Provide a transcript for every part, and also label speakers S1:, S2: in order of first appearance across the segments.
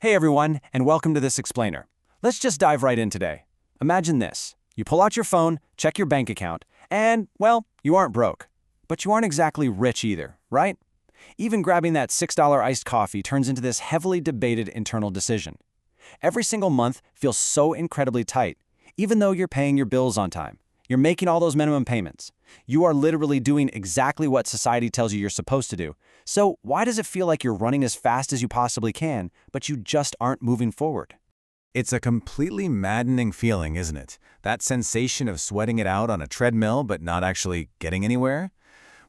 S1: Hey everyone, and welcome to this explainer. Let's just dive right in today. Imagine this. You pull out your phone, check your bank account, and, well, you aren't broke. But you aren't exactly rich either, right? Even grabbing that $6 iced coffee turns into this heavily debated internal decision. Every single month feels so incredibly tight, even though you're paying your bills on time. You're making all those minimum payments. You are literally doing exactly what society tells you you're supposed to do. So why does it feel like you're running as fast as you possibly can, but you just aren't moving forward?
S2: It's a completely maddening feeling, isn't it? That sensation of sweating it out on a treadmill but not actually getting anywhere?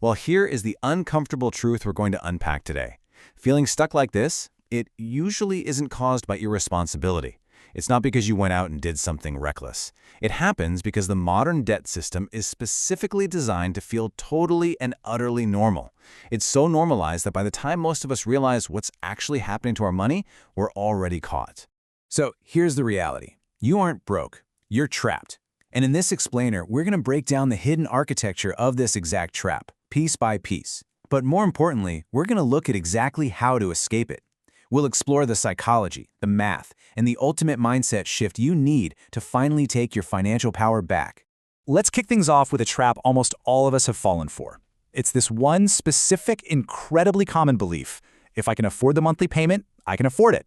S2: Well, here is the uncomfortable truth we're going to unpack today. Feeling stuck like this, it usually isn't caused by irresponsibility. It's not because you went out and did something reckless. It happens because the modern debt system is specifically designed to feel totally and utterly normal. It's so normalized that by the time most of us realize what's actually happening to our money, we're already caught. So here's the reality. You aren't broke. You're trapped. And in this explainer, we're going to break down the hidden architecture of this exact trap, piece by piece. But more importantly, we're going to look at exactly how to escape it. We'll explore the psychology, the math, and the ultimate mindset shift you need to finally take your financial power back.
S3: Let's kick things off with a trap almost all of us have fallen for. It's this one specific, incredibly common belief. If I can afford the monthly payment, I can afford it.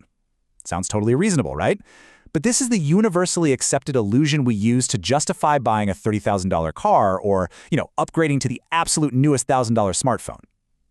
S3: Sounds totally reasonable, right? But this is the universally accepted illusion we use to justify buying a $30,000 car or, upgrading to the absolute newest $1,000 smartphone.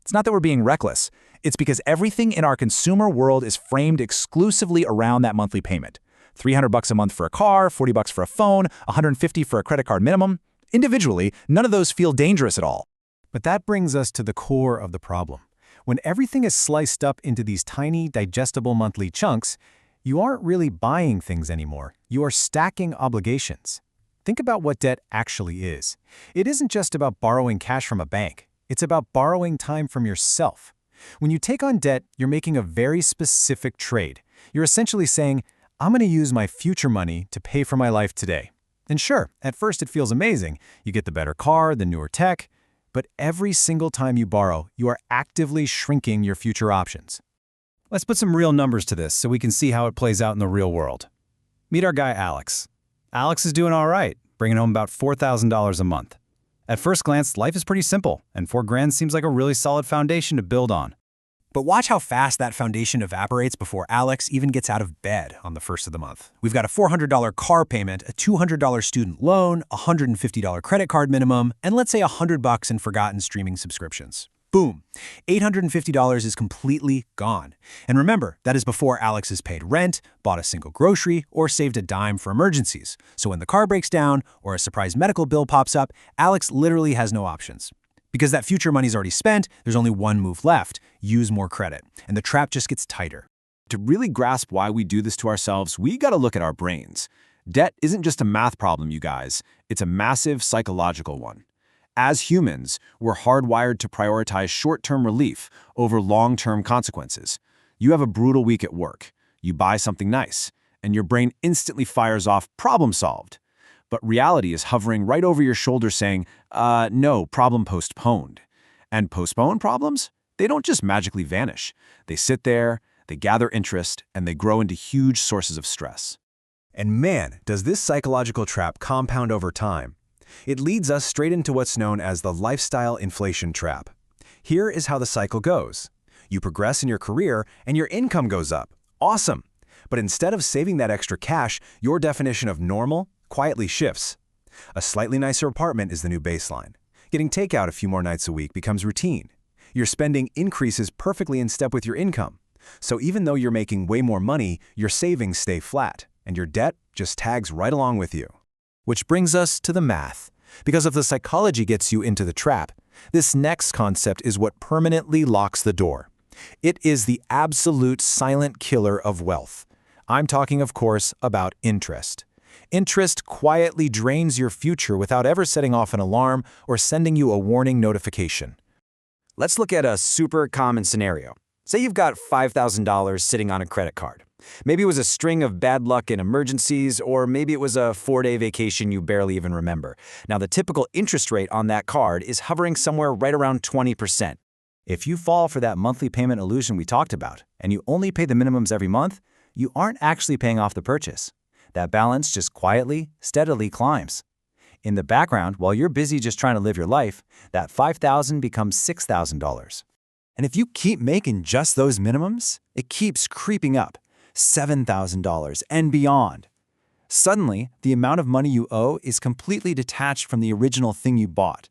S3: It's not that we're being reckless. It's because everything in our consumer world is framed exclusively around that monthly payment. $300 a month for a car, $40 for a phone, $150 for a credit card minimum. Individually, none of those feel dangerous at all.
S2: But that brings us to the core of the problem. When everything is sliced up into these tiny, digestible monthly chunks, you aren't really buying things anymore. You are stacking obligations. Think about what debt actually is. It isn't just about borrowing cash from a bank. It's about borrowing time from yourself. When you take on debt, you're making a very specific trade. You're essentially saying, I'm going to use my future money to pay for my life today. And sure, at first it feels amazing. You get the better car, the newer tech. But every single time you borrow, you are actively shrinking your future options.
S3: Let's put some real numbers to this so we can see how it plays out in the real world. Meet our guy Alex. Alex is doing all right, bringing home about $4,000 a month. At first glance, life is pretty simple, and $4,000 seems like a really solid foundation to build on.
S4: But watch how fast that foundation evaporates before Alex even gets out of bed on the first of the month. We've got a $400 car payment, a $200 student loan, a $150 credit card minimum, and let's say $100 in forgotten streaming subscriptions. Boom. $850 is completely gone. And remember, that is before Alex has paid rent, bought a single grocery, or saved a dime for emergencies. So when the car breaks down or a surprise medical bill pops up, Alex literally has no options. Because that future money's already spent, there's only one move left: use more credit. And the trap just gets tighter.
S1: To really grasp why we do this to ourselves, we gotta look at our brains. Debt isn't just a math problem, you guys. It's a massive psychological one. As humans, we're hardwired to prioritize short-term relief over long-term consequences. You have a brutal week at work. You buy something nice, and your brain instantly fires off "problem solved." But reality is hovering right over your shoulder saying, no, problem postponed. And postponed problems? They don't just magically vanish. They sit there, they gather interest, and they grow into huge sources of stress.
S2: And man, does this psychological trap compound over time. It leads us straight into what's known as the lifestyle inflation trap. Here is how the cycle goes. You progress in your career and your income goes up. Awesome! But instead of saving that extra cash, your definition of normal quietly shifts. A slightly nicer apartment is the new baseline. Getting takeout a few more nights a week becomes routine. Your spending increases perfectly in step with your income. So even though you're making way more money, your savings stay flat, and your debt just tags right along with you. Which brings us to the math. Because if the psychology gets you into the trap, this next concept is what permanently locks the door. It is the absolute silent killer of wealth. I'm talking, of course, about interest. Interest quietly drains your future without ever setting off an alarm or sending you a warning notification.
S1: Let's look at a super common scenario. Say you've got $5,000 sitting on a credit card. Maybe it was a string of bad luck and emergencies, or maybe it was a 4-day vacation you barely even remember. Now, the typical interest rate on that card is hovering somewhere right around 20%. If you fall for that monthly payment illusion we talked about, and you only pay the minimums every month,
S3: you aren't actually paying off the purchase. That balance just quietly, steadily climbs. In the background, while you're busy just trying to live your life, that $5,000 becomes $6,000. And if you keep making just those minimums, it keeps creeping up, $7,000 and beyond. Suddenly, the amount of money you owe is completely detached from the original thing you bought.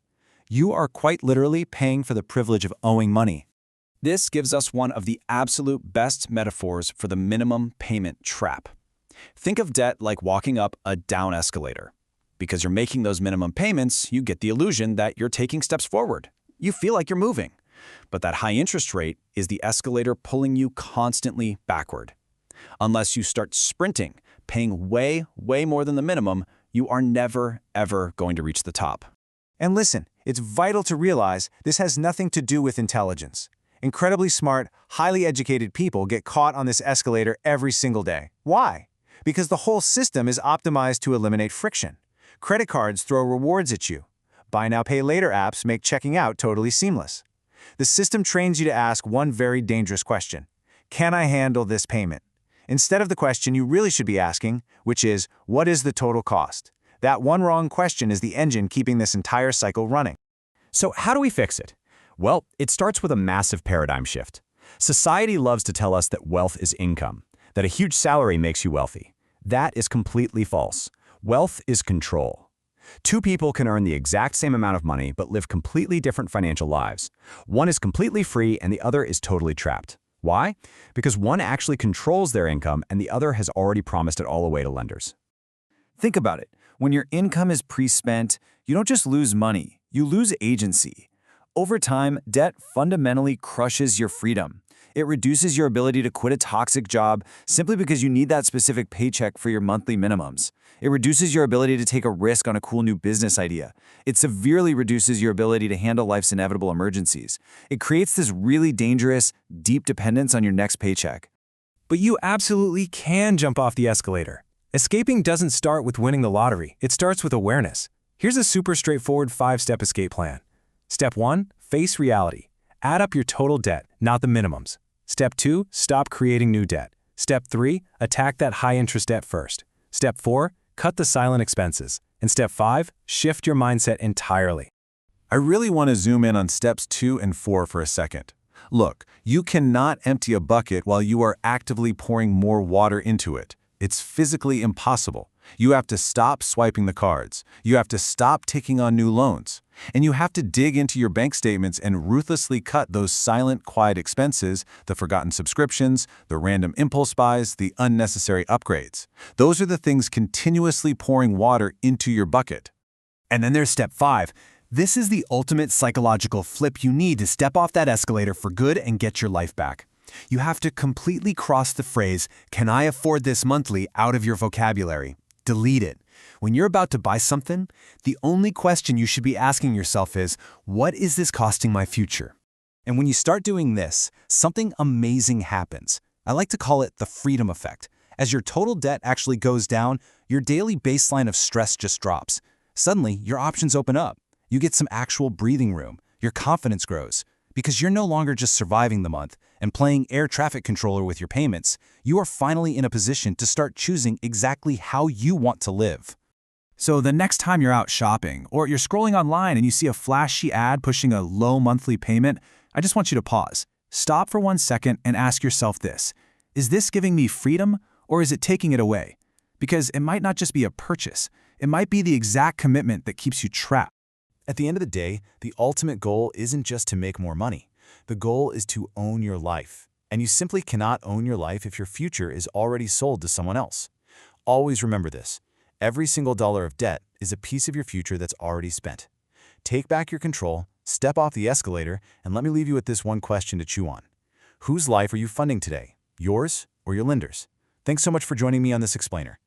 S3: You are quite literally paying for the privilege of owing money. This gives us one of the absolute best metaphors for the minimum payment trap. Think of debt like walking up a down escalator. Because you're making those minimum payments, you get the illusion that you're taking steps forward. You feel like you're moving. But that high interest rate is the escalator pulling you constantly backward. Unless you start sprinting, paying way more than the minimum, you are never, ever going to reach the top.
S2: And listen, it's vital to realize this has nothing to do with intelligence. Incredibly smart, highly educated people get caught on this escalator every single day. Why? Because the whole system is optimized to eliminate friction. Credit cards throw rewards at you. Buy now, pay later apps make checking out totally seamless. The system trains you to ask one very dangerous question. Can I handle this payment? Instead of the question you really should be asking, which is, what is the total cost? That one wrong question is the engine keeping this entire cycle running.
S3: So how do we fix it? Well, it starts with a massive paradigm shift. Society loves to tell us that wealth is income, that a huge salary makes you wealthy. That is completely false. Wealth is control. Two people can earn the exact same amount of money but live completely different financial lives. One is completely free and the other is totally trapped. Why? Because one actually controls their income and the other has already promised it all away to lenders.
S1: Think about it. When your income is pre-spent, you don't just lose money, you lose agency. Over time, debt fundamentally crushes your freedom. It reduces your ability to quit a toxic job simply because you need that specific paycheck for your monthly minimums. It reduces your ability to take a risk on a cool new business idea. It severely reduces your ability to handle life's inevitable emergencies. It creates this really dangerous, deep dependence on your next paycheck.
S2: But you absolutely can jump off the escalator. Escaping doesn't start with winning the lottery. It starts with awareness. Here's a super straightforward 5-step escape plan. Step 1, face reality. Add up your total debt, not the minimums. Step 2, stop creating new debt. Step 3, attack that high-interest debt first. Step 4, cut the silent expenses. And Step 5, shift your mindset entirely.
S1: I really want to zoom in on steps 2 and 4 for a second. Look, you cannot empty a bucket while you are actively pouring more water into it. It's physically impossible. You have to stop swiping the cards. You have to stop taking on new loans. And you have to dig into your bank statements and ruthlessly cut those silent, quiet expenses, the forgotten subscriptions, the random impulse buys, the unnecessary upgrades. Those are the things continuously pouring water into your bucket.
S4: And then there's step 5. This is the ultimate psychological flip you need to step off that escalator for good and get your life back. You have to completely cross the phrase, "Can I afford this monthly?" out of your vocabulary. Delete it. When you're about to buy something, the only question you should be asking yourself is, what is this costing my future? And when you start doing this, something amazing happens. I like to call it the freedom effect. As your total debt actually goes down, your daily baseline of stress just drops. Suddenly, your options open up. You get some actual breathing room. Your confidence grows. Because you're no longer just surviving the month and playing air traffic controller with your payments, you are finally in a position to start choosing exactly how you want to live. So the next time you're out shopping or you're scrolling online and you see a flashy ad pushing a low monthly payment, I just want you to pause. Stop for 1 second and ask yourself this. Is this giving me freedom or is it taking it away? Because it might not just be a purchase. It might be the exact commitment that keeps you trapped. At the end of the day, the ultimate goal isn't just to make more money. The goal is to own your life. And you simply cannot own your life if your future is already sold to someone else. Always remember this. Every single dollar of debt is a piece of your future that's already spent. Take back your control, step off the escalator, and let me leave you with this one question to chew on. Whose life are you funding today? Yours or your lender's? Thanks so much for joining me on this explainer.